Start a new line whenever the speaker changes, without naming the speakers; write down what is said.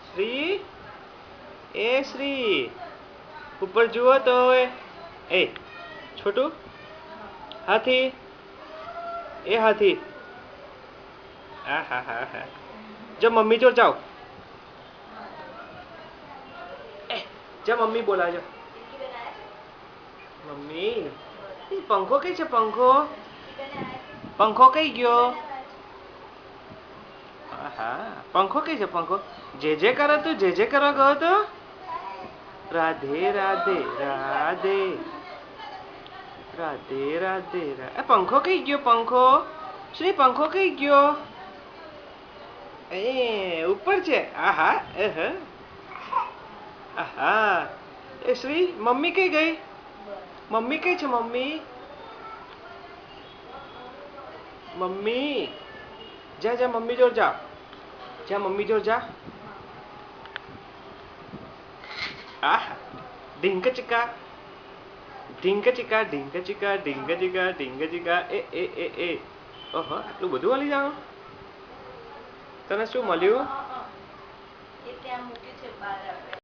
શ્રી એ શ્રી ઉપર જુઓ તો એ છોટું હાથી એ હાથી હા હા હા હા જો મમ્મી જોડ જાઓ જા મમ્મી બોલાજો મમ્મી પંખો કઈ છે પંખો પંખો કઈ ગયો હા પંખો કઈ છે પંખો જે જે કરો તું જે જે કરવા ગયો તો રાધે રાધે રાધે રાધે રાધે રાધે પંખો કઈ ગયો પંખો શ્રી પંખો કઈ ગયો એ ઉપર છે આહા આહા એ શ્રી મમ્મી કઈ ગઈ મમ્મી કઈ છે મમ્મી મમ્મી જા જા મમ્મી જોડ જા જા મમ્મી જોડ જા આહા ઢીંક ચીકા ઢીંક ચીકા ઢીંક ચીકા ઢીંક ચીકા ઢીંક ચીકા એ ઓહો આટલું બધું વાલી જાવ તને શું મળ્યું